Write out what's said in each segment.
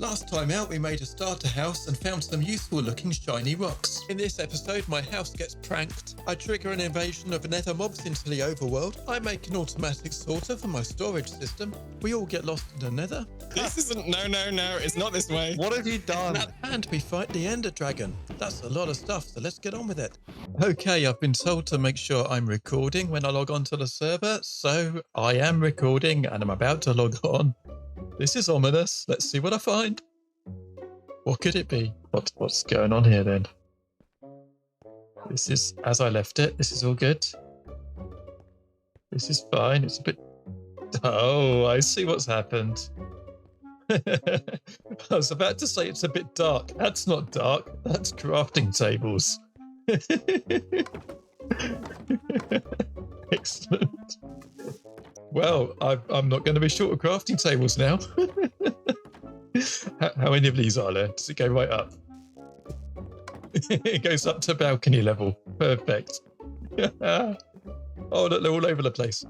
Last time out, we made a starter house and found some useful looking shiny rocks. In this episode, my house gets pranked. I trigger an invasion of nether mobs into the overworld. I make an automatic sorter for my storage system. We all get lost in the nether. This isn't, no, it's not this way. What have you done? And we fight the ender dragon. That's a lot of stuff, so let's get on with it. Okay, I've been told to make sure I'm recording when I log on to the server, so I am recording and I'm about to log on. This is ominous. Let's see what I find. What could it be? What's going on here then? This is as I left it. This is all good. This is fine. It's a bit... Oh, I see what's happened. I was about to say it's a bit dark. That's not dark. That's crafting tables. Excellent. Well, I'm not going to be short of crafting tables now. How many of these are there? Does it go right up? It goes up to balcony level. Perfect. Oh, look, they're all over the place.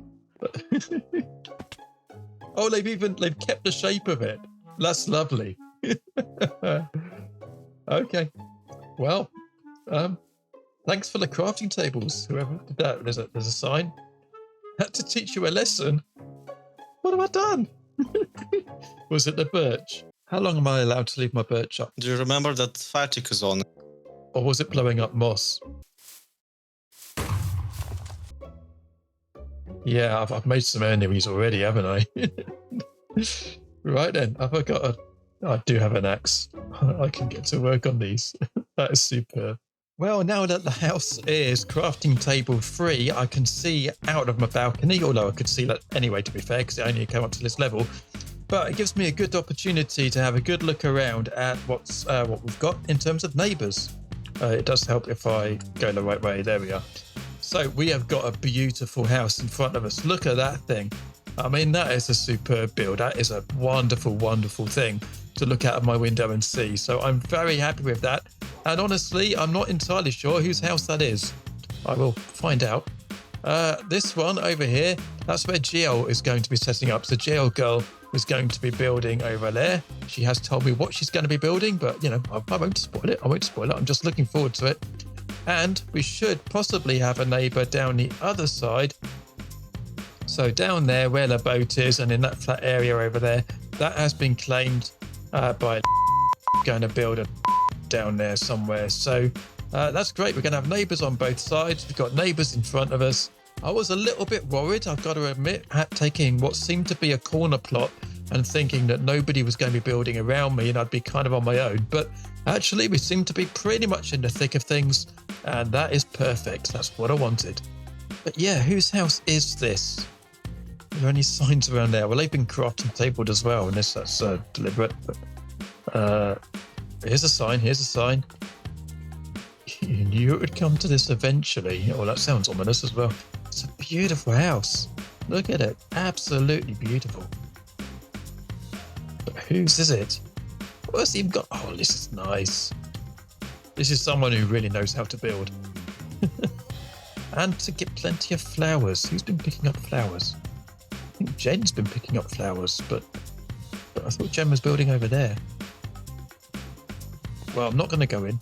Oh, they've kept the shape of it. That's lovely. Okay. Well, thanks for the crafting tables. Whoever did that. There's a sign. Had to teach you a lesson. What have I done? Was it the birch? How long am I allowed to leave my birch up? Do you remember that fire tick is on? Or was it blowing up moss? Yeah, I've made some enemies already, haven't I? Right then, have I got a... I do have an axe. I can get to work on these. That is superb. Well, now that the house is crafting table free, I can see out of my balcony, although I could see that anyway, to be fair, because it only came up to this level. But it gives me a good opportunity to have a good look around at what we've got in terms of neighbours. It does help if I go the right way. There we are. So we have got a beautiful house in front of us. Look at that thing. I mean, that is a superb build. That is a wonderful, wonderful thing to look out of my window and see. So I'm very happy with that. And honestly, I'm not entirely sure whose house that is. I will find out. This one over here, that's where GL is going to be setting up. So GL girl is going to be building over there. She has told me what she's going to be building, but you know, I won't spoil it. I'm just looking forward to it. And we should possibly have a neighbour down the other side. So down there where the boat is and in that flat area over there, that has been claimed by going to build a down there somewhere. So that's great. We're going to have neighbours on both sides. We've got neighbours in front of us. I was a little bit worried, I've got to admit, at taking what seemed to be a corner plot and thinking that nobody was going to be building around me and I'd be kind of on my own. But actually, we seem to be pretty much in the thick of things, and that is perfect. That's what I wanted. But yeah, whose house is this? Are there any signs around there? Well, they've been crafting tabled as well, unless that's deliberate. But, here's a sign. Here's a sign. You knew it would come to this eventually. Oh, that sounds ominous as well. It's a beautiful house. Look at it. Absolutely beautiful. But whose is it? What's he got? Oh, this is nice. This is someone who really knows how to build. And to get plenty of flowers. Who's been picking up flowers? I think Jen's been picking up flowers, but I thought Jen was building over there. Well, I'm not going to go in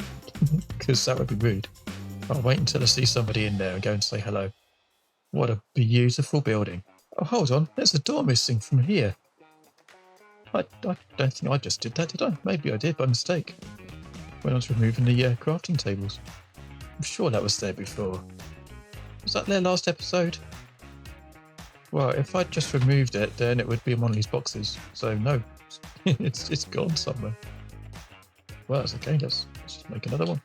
because that would be rude. I'll wait until I see somebody in there and go and say hello. What a beautiful building. Oh, hold on. There's a door missing from here. I don't think I just did that, did I? Maybe I did by mistake when I was removing the crafting tables. I'm sure that was there before. Was that there last episode? Well, if I'd just removed it, then it would be in one of these boxes. So no, it's gone somewhere. Well, that's okay. Let's just make another one.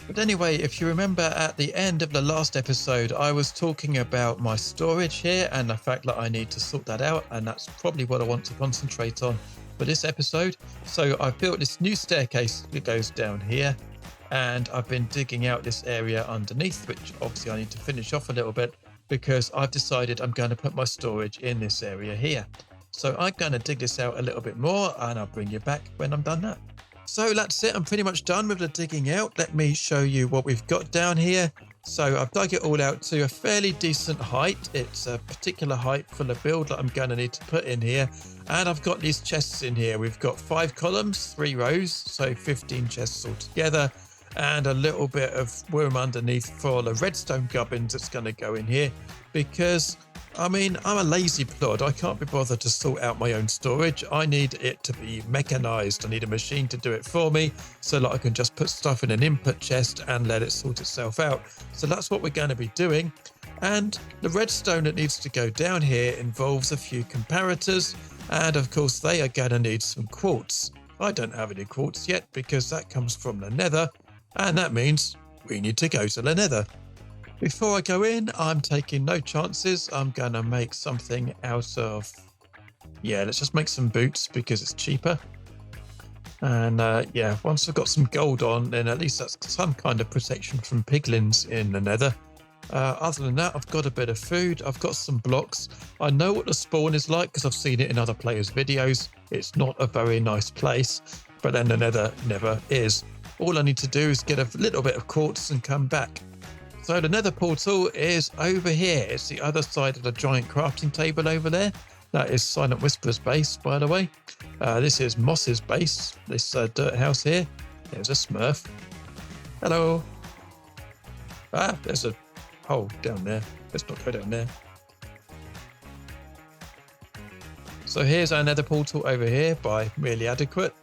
But anyway, if you remember at the end of the last episode, I was talking about my storage here and the fact that I need to sort that out. And that's probably what I want to concentrate on for this episode. So I've built this new staircase that goes down here. And I've been digging out this area underneath, which obviously I need to finish off a little bit because I've decided I'm going to put my storage in this area here. So I'm going to dig this out a little bit more and I'll bring you back when I'm done that. So that's it. I'm pretty much done with the digging out. Let me show you what we've got down here. So I've dug it all out to a fairly decent height. It's a particular height for the build that I'm going to need to put in here. And I've got these chests in here. We've got 5 columns, 3 rows, so 15 chests altogether. And a little bit of room underneath for the redstone gubbins that's going to go in here. Because, I mean, I'm a lazy plod. I can't be bothered to sort out my own storage. I need it to be mechanized. I need a machine to do it for me so that I can just put stuff in an input chest and let it sort itself out. So that's what we're going to be doing. And the redstone that needs to go down here involves a few comparators. And of course, they are going to need some quartz. I don't have any quartz yet because that comes from the nether. And that means we need to go to the nether. Before I go in, I'm taking no chances. I'm going to make something out of... Yeah, let's just make some boots because it's cheaper. And yeah, once I've got some gold on, then at least that's some kind of protection from piglins in the nether. Other than that, I've got a bit of food. I've got some blocks. I know what the spawn is like because I've seen it in other players' videos. It's not a very nice place, but then the nether never is. All I need to do is get a little bit of quartz and come back. So the nether portal is over here. It's the other side of the giant crafting table over there. That is Silent Whisper's base, by the way. This is Moss's base, this dirt house here. There's a Smurf. Hello. Ah, there's a hole down there. Let's not go down there. So here's our nether portal over here by Merely Adequate.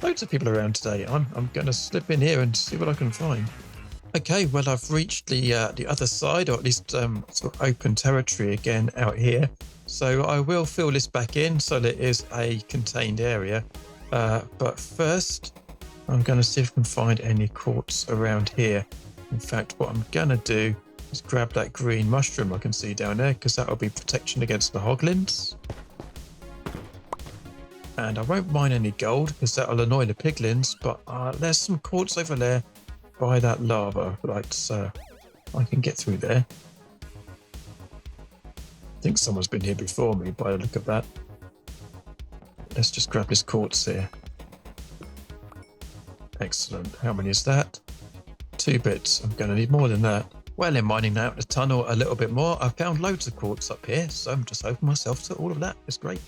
Loads of people around today. I'm going to slip in here and see what I can find. Okay, well, I've reached the other side, or at least sort of open territory again out here. So I will fill this back in so that it is a contained area. But first, I'm going to see if I can find any quartz around here. In fact, what I'm going to do is grab that green mushroom I can see down there, because that will be protection against the hoglins. And I won't mine any gold because that'll annoy the piglins, but there's some quartz over there by that lava, right? So I can get through there. I think someone's been here before me by the look of that. Let's just grab this quartz here. Excellent. How many is that? 2 bits. I'm going to need more than that. Well, in mining out the tunnel a little bit more, I've found loads of quartz up here, so I'm just opening myself to all of that. It's great.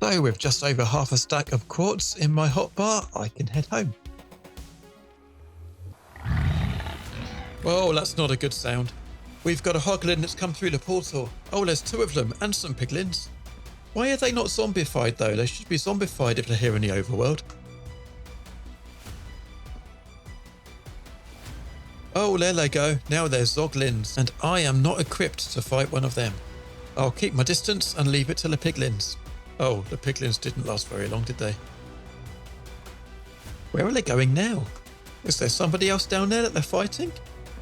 So with just over half a stack of quartz in my hotbar, I can head home. Well, that's not a good sound. We've got a hoglin that's come through the portal. Oh, there's 2 of them and some piglins. Why are they not zombified though? They should be zombified if they're here in the overworld. Oh, there they go. Now they're zoglins, and I am not equipped to fight one of them. I'll keep my distance and leave it to the piglins. Oh, the piglins didn't last very long, did they? Where are they going now? Is there somebody else down there that they're fighting?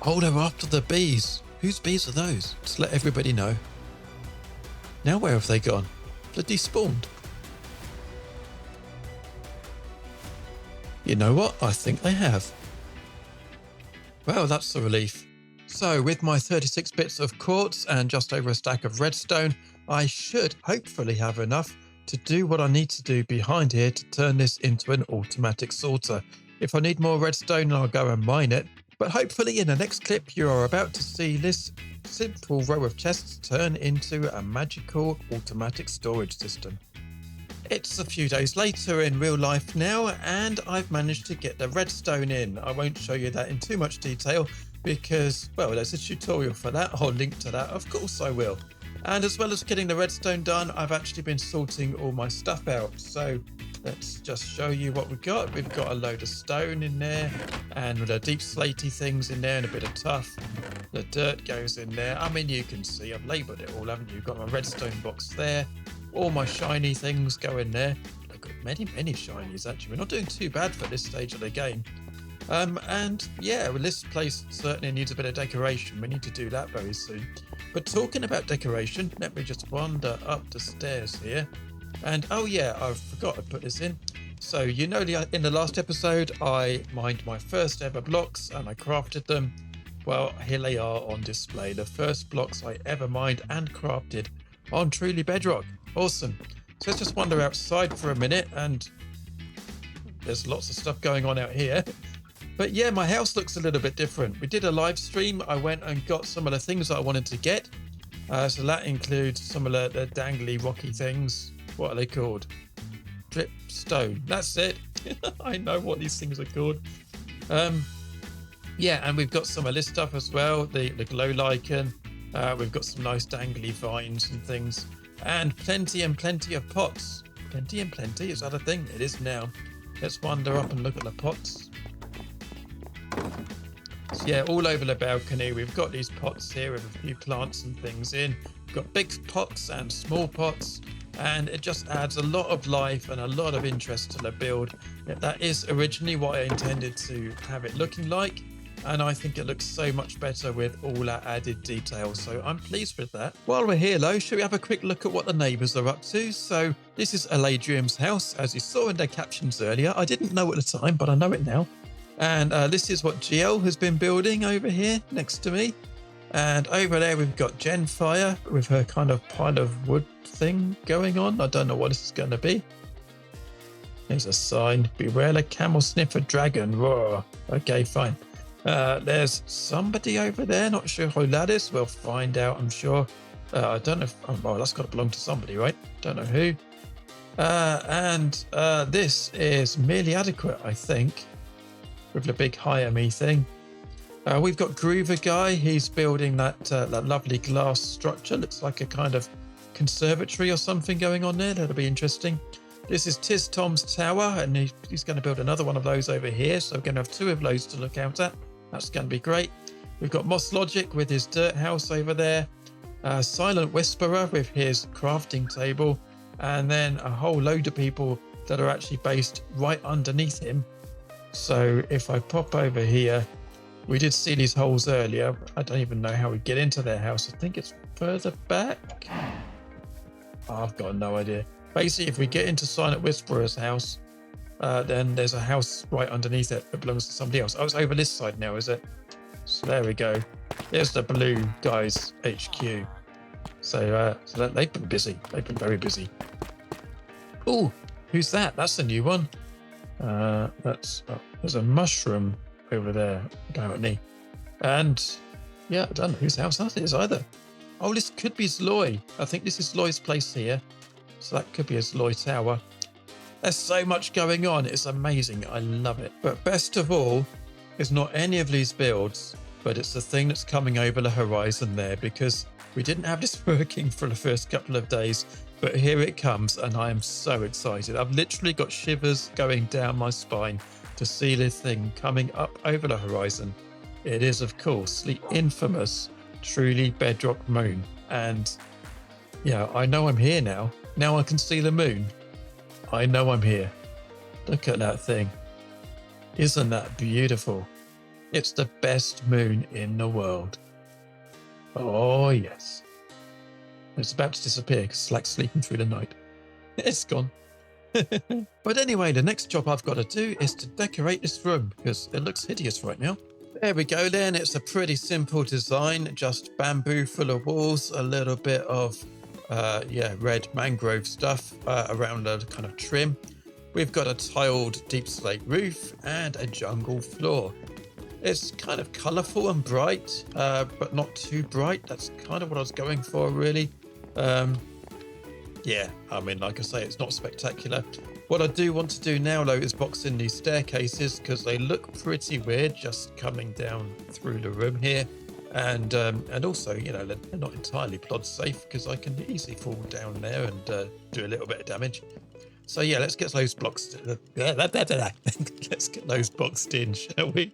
Oh, they're after the bees. Whose bees are those? Just let everybody know. Now where have they gone? They're despawned. You know what? I think they have. Well, that's a relief. So with my 36 bits of quartz and just over a stack of redstone, I should hopefully have enough to do what I need to do behind here to turn this into an automatic sorter. If I need more redstone, I'll go and mine it. But hopefully in the next clip, you are about to see this simple row of chests turn into a magical automatic storage system. It's a few days later in real life now, and I've managed to get the redstone in. I won't show you that in too much detail because, well, there's a tutorial for that. I'll link to that, of course I will. And as well as getting the redstone done, I've actually been sorting all my stuff out. So let's just show you what we've got. We've got a load of stone in there and the deep slaty things in there and a bit of tuff. The dirt goes in there. I mean, you can see I've labelled it all, haven't you? Got my redstone box there. All my shiny things go in there. I've got many shinies actually. We're not doing too bad for this stage of the game. And yeah, well, this place certainly needs a bit of decoration. We need to do that very soon. But talking about decoration, let me just wander up the stairs here. And oh yeah, I forgot to put this in. So you know, in the last episode, I mined my first ever blocks and I crafted them. Well, here they are on display. The first blocks I ever mined and crafted on Truly Bedrock. Awesome. So let's just wander outside for a minute, and there's lots of stuff going on out here. But yeah, my house looks a little bit different. We did a live stream. I went and got some of the things that I wanted to get. So that includes some of the dangly rocky things. What are they called? Drip stone. That's it. I know what these things are called. Yeah, and we've got some of this stuff as well. The glow lichen. We've got some nice dangly vines and things. And plenty of pots. Plenty and plenty. Is that a thing? It is now. Let's wander up and look at the pots. So yeah, all over the balcony, we've got these pots here with a few plants and things in. We've got big pots and small pots, and it just adds a lot of life and a lot of interest to the build. That is originally what I intended to have it looking like, and I think it looks so much better with all that added detail, so I'm pleased with that. While we're here though, should we have a quick look at what the neighbours are up to? So this is Eladrium's house, as you saw in their captions earlier. I didn't know at the time, but I know it now. And this is what GL has been building over here next to me. And over there we've got Genfire with her kind of pile of wood thing going on. I don't know what this is going to be. There's a sign. Beware the camel sniffer dragon. Roar. Okay, fine. There's somebody over there. Not sure who that is. We'll find out, I'm sure. I don't know if... Oh, well, that's got to belong to somebody, right? Don't know who. And this is merely adequate, I think. With the big hire me thing. We've got Groover Guy. He's building that lovely glass structure. Looks like a kind of conservatory or something going on there. That'll be interesting. This is Tiz Tom's tower, and he's going to build another one of those over here. So we're going to have two of those to look out at. That's going to be great. We've got Moss Logic with his dirt house over there. Silent Whisperer with his crafting table. And then a whole load of people that are actually based right underneath him. So if I pop over here, we did see these holes earlier. I don't even know how we get into their house. I think it's further back. Oh, I've got no idea. Basically, if we get into Silent Whisperer's house, then there's a house right underneath it that belongs to somebody else. Oh, it's over this side now, is it? So there we go. There's the blue guys HQ. So they've been busy. They've been very busy. Oh, who's that? That's a new one. There's a mushroom over there apparently, and yeah, I don't know whose house that is either. Oh, this could be Zloy. I think this is Zloy's place here, so that could be a Zloy tower. There's so much going on. It's amazing. I love it. But best of all is not any of these builds, but it's the thing that's coming over the horizon there, because we didn't have this working for the first couple of days. But here it comes, and I am so excited. I've literally got shivers going down my spine to see this thing coming up over the horizon. It is, of course, the infamous Truly Bedrock moon. And yeah, I know I'm here now. Now I can see the moon. I know I'm here. Look at that thing. Isn't that beautiful? It's the best moon in the world. Oh, yes. It's about to disappear because it's like sleeping through the night. It's gone. But anyway, the next job I've got to do is to decorate this room because it looks hideous right now. There we go then. It's a pretty simple design. Just bamboo full of walls, a little bit of red mangrove stuff around the kind of trim. We've got a tiled deep slate roof and a jungle floor. It's kind of colourful and bright, but not too bright. That's kind of what I was going for, really. Yeah, I mean, like I say, it's not spectacular. What I do want to do now, though, is box in these staircases because they look pretty weird just coming down through the room here. And also, you know, they're not entirely plod safe because I can easily fall down there and do a little bit of damage. So yeah, let's get those blocks. Let's get those boxed in, shall we?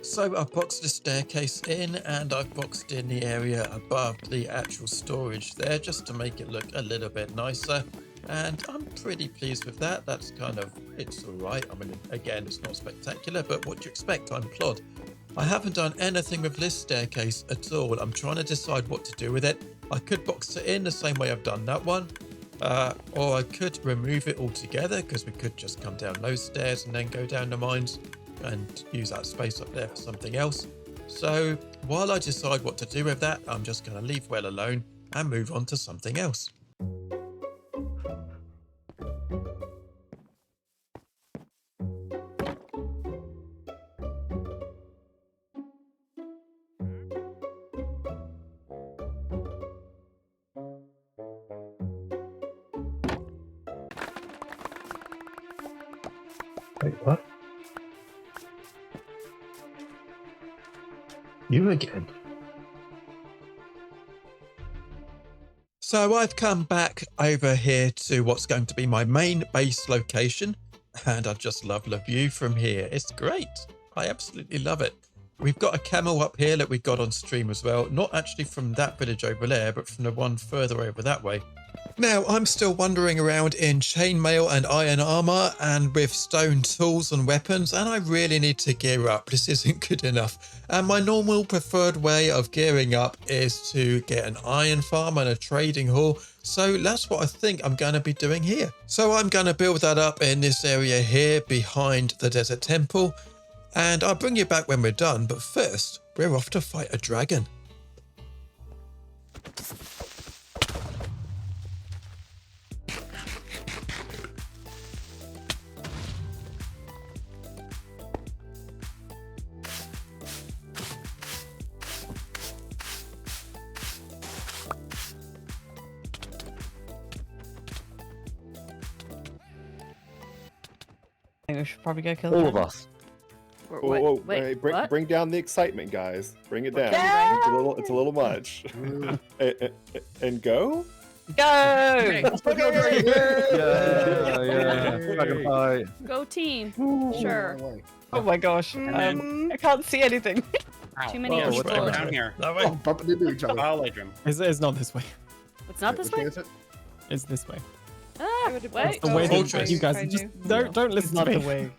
So I've boxed the staircase in, and I've boxed in the area above the actual storage there, just to make it look a little bit nicer. And I'm pretty pleased with that. That's kind of, it's all right. I mean, again, it's not spectacular, but what do you expect? I'm plod. I haven't done anything with this staircase at all. I'm trying to decide what to do with it. I could box it in the same way I've done that one. Or I could remove it altogether because we could just come down those stairs and then go down the mines and use that space up there for something else. So while I decide what to do with that, I'm just going to leave well alone and move on to something else. Wait, what? You again? So I've come back over here to what's going to be my main base location, and I just love the view from here. It's great. I absolutely love it. We've got a camel up here that we got on stream as well. Not actually from that village over there, but from the one further over that way. Now, I'm still wandering around in chainmail and iron armor and with stone tools and weapons, and I really need to gear up. This isn't good enough. And my normal preferred way of gearing up is to get an iron farm and a trading hall. So that's what I think I'm going to be doing here. So I'm going to build that up in this area here behind the desert temple. And I'll bring you back when we're done. But first, we're off to fight a dragon. I think we should probably go kill All the of us. Wait, bring down the excitement, guys. Bring it down. Yeah. It's a little much. and go. Go! Yeah. Dragon fight. Go team. Sure. Oh my gosh. I can't see anything. Too many Oh, people. whatever. Down here. That way. Oh, bumping into each other. I'll Adrian. It's not this way. It's not this way? Is it? It's this way. Ah, wait. The way Fortress. that you guys just don't listen to me. way.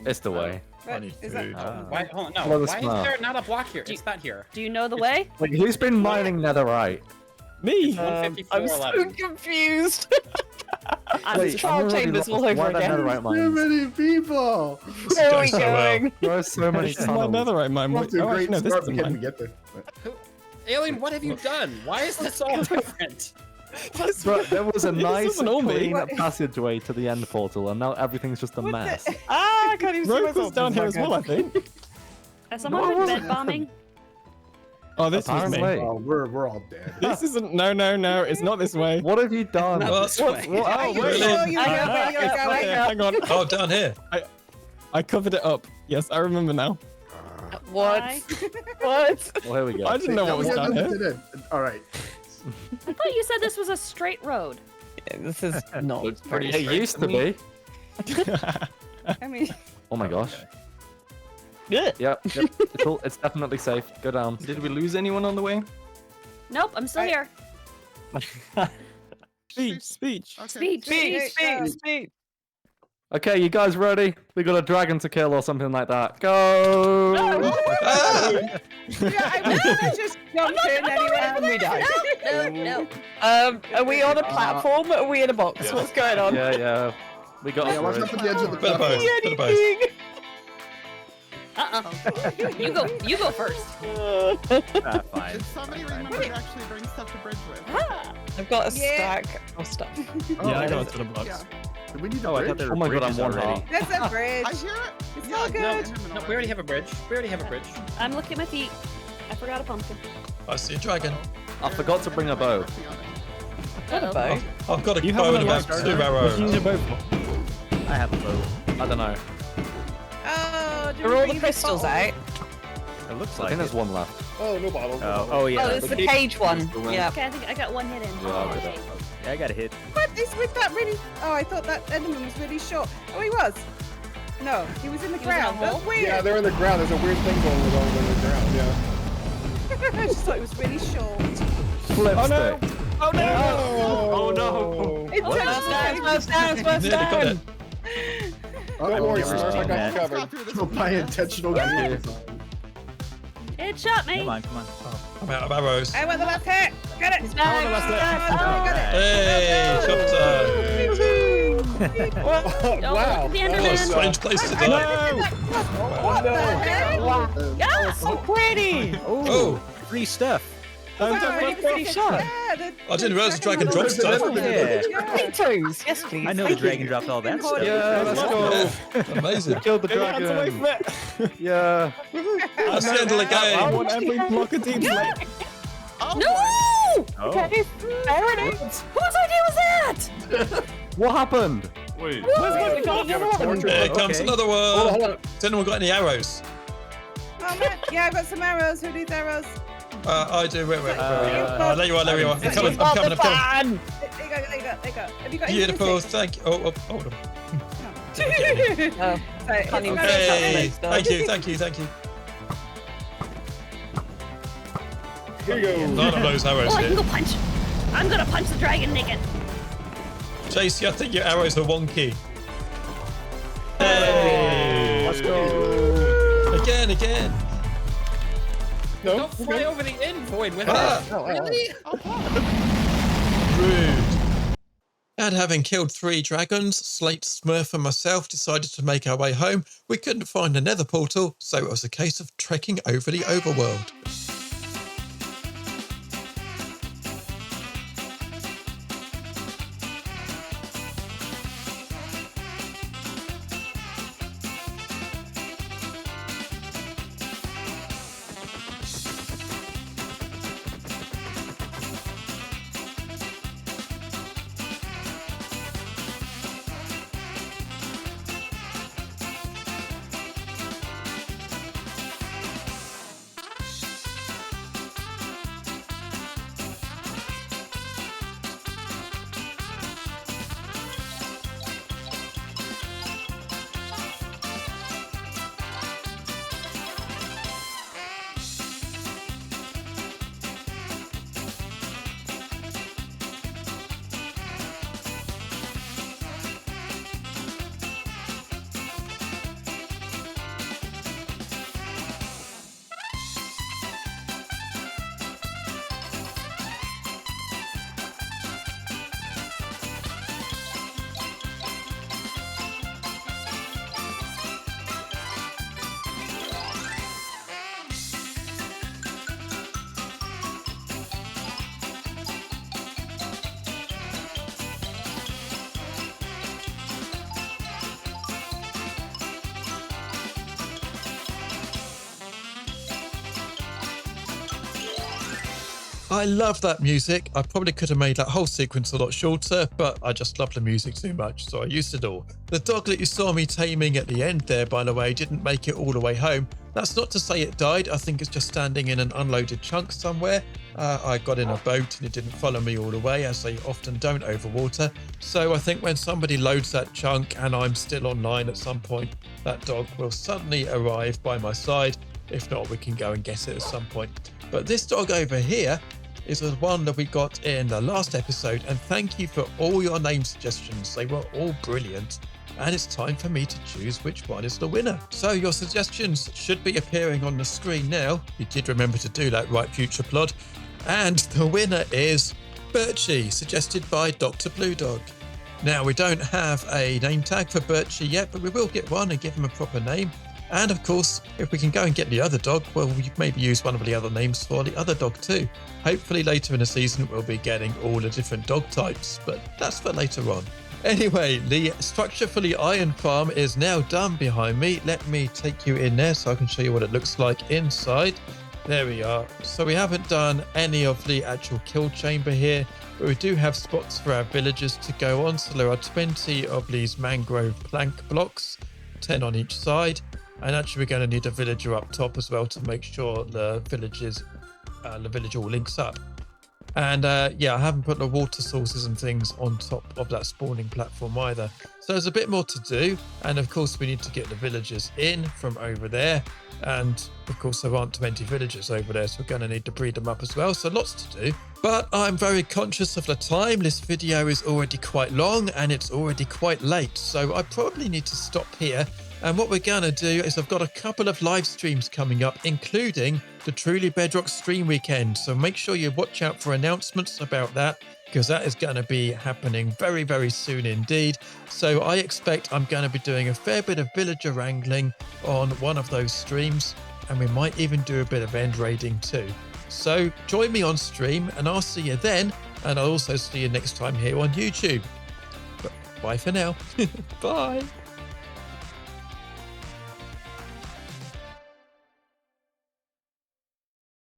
It's the way. I need Is that- food. Why? Hold on. No. Follow the Why smart. is there not a block here? It's not here. Do you know the way? Wait, who's been mining netherite? Me. I'm so 154.11. confused. I'm Wait, trial I'm already chambers lost. all over Why the again. netherite Too mines? many people. This Where are goes we so well. going? There are so many This is my tunnels. netherite mine. We're Wait, off to a oh, actually, great no, this start. isn't We can't mine. get there. Alien, what have you done? Why is this all different? But there was a This nice, isn't all me. clean passageway to the end portal, and now everything's just a mess. Ah, I can't even see Rogue myself. was down here as well, I think. Has someone been bed bombing? Oh, this was me. Apparently. Oh, we're all dead. This isn't. No, it's not this way. What have you done? This way. Oh, wait. Really? Hang on. Oh, down here. I covered it up. Yes, I remember now. What? Why? What? Well, here we go. I didn't know what was down here. All right. I thought you said this was a straight road. Yeah, this is not Looks very pretty It used to be. I mean, Oh my gosh. yeah. Yep. It's definitely safe. Go down. Did we lose anyone on the way? Nope, I'm still here. Speech. Speech. Speed. Okay, you guys ready? We got a dragon to kill or something like that. Go! Ah! I just jumped in anyway and we died. No. Are we on a platform? Are we in a box? What's going on? Yeah. We got Yeah, watch a out for the edge of the Bit of both. platform. Bit of both. You go first. Fine. Did somebody remember to actually bring stuff to bridge with? I've got a stack of stuff. Yeah, I got it to the box. Yeah. Do we need a Oh, I bridge? thought there Oh were my god, I'm bridges one already. heart. That's a bridge. I hear it. It's Yeah, all good. No, we already have a bridge. I'm looking at my feet. I forgot a pumpkin. I see a dragon. I forgot to bring a bow. Got a bow. I've got a You bow haven't and about unlocked 2 What do arrows. you need a bow for? I have a bow. I don't know. Oh, are all the crystals out? It looks I like think it. there's one left. Oh, no bottles. no Oh, bottles. oh yeah. Oh, it's the cage one. Yeah. Okay, I think I got one hit in. Yeah, Okay. Yeah, I got a hit. What is with that really? Oh, I thought that enderman was really short. Oh, he was. No, he was in the He was in a ground. hole? That's weird. Yeah, they're in the ground. There's a weird thing going on in the ground. Yeah. I just thought it was really short. Flip Oh no! stick. Oh no! Oh no! It Oh, turns that's out- First down. Nearly got it. Don't worry, never Smurf. I seen got that. you covered. Got through this So one. by intentional Yeah. It shot me. Come on. I'm out of arrows. I want the last hit. Got it. No, Oh, got it. Hey, chopper. Don't Wow. look at the Oh, Enderman. strange place to I die. What the heck? Yes. So pretty. Oh, Free stuff. Don't Sorry, touch it my was stuff. like a- shot. yeah, the I didn't realize the dragon was dropped on stuff. the- Yeah. Potatoes. Yes, please. I know the dragon dropped all that stuff. Yeah, let's go. Amazing. Killed the Get your hands away dragon. from it. Yeah. That's the end of the I game. want every block of team play. Oh, No! Oh. Okay, there it is. Whose idea was that? What happened? Wait. We got another one. Here comes another Hold on, one. hold on. Has anyone got any arrows? Oh man, yeah, I got some arrows. Who needs arrows? I do. Wait. There you are. He's I'm got coming. the fan. There you go. Have you got any Beautiful. music? Thank you. Oh, hold on. Oh, Sorry, can't even Hey, say that. thank you. Here you go. None of those arrows Oh, I can hit. go punch. I'm gonna punch the dragon naked. JC, I think your arrows are wonky. Hey! Let's go. Again. No. Don't fly over the end void with Ah. us. Really? Rude. And having killed 3 dragons, Slate, Smurf and myself decided to make our way home. We couldn't find a nether portal, so it was a case of trekking over the overworld. I love that music. I probably could have made that whole sequence a lot shorter, but I just love the music too much, so I used it all. The dog that you saw me taming at the end there, by the way, didn't make it all the way home. That's not to say it died. I think it's just standing in an unloaded chunk somewhere. I got in a boat and it didn't follow me all the way, as they often don't over water. So I think when somebody loads that chunk and I'm still online at some point, that dog will suddenly arrive by my side. If not, we can go and get it at some point. But this dog over here is the one that we got in the last episode, and thank you for all your name suggestions. They were all brilliant, and it's time for me to choose which one is the winner. So your suggestions should be appearing on the screen now. You did remember to do that, right, Future Plod? And the winner is Birchie, suggested by Dr. Blue Dog. Now, we don't have a name tag for Birchie yet, but we will get one and give him a proper name. And of course, if we can go and get the other dog, well, we maybe use one of the other names for the other dog too. Hopefully later in the season, we'll be getting all the different dog types, but that's for later on. Anyway, the structure for the iron farm is now done behind me. Let me take you in there so I can show you what it looks like inside. There we are. So we haven't done any of the actual kill chamber here, but we do have spots for our villagers to go on. So there are 20 of these mangrove plank blocks, 10 on each side. And actually, we're going to need a villager up top as well to make sure the village all links up. And yeah, I haven't put the water sources and things on top of that spawning platform either. So there's a bit more to do. And of course, we need to get the villagers in from over there. And of course, there aren't 20 villagers over there, so we're going to need to breed them up as well. So lots to do. But I'm very conscious of the time. This video is already quite long and it's already quite late. So I probably need to stop here. And what we're going to do is I've got a couple of live streams coming up, including the Truly Bedrock stream weekend. So make sure you watch out for announcements about that, because that is going to be happening very, very soon indeed. So I expect I'm going to be doing a fair bit of villager wrangling on one of those streams. And we might even do a bit of end raiding too. So join me on stream and I'll see you then. And I'll also see you next time here on YouTube. But bye for now. Bye.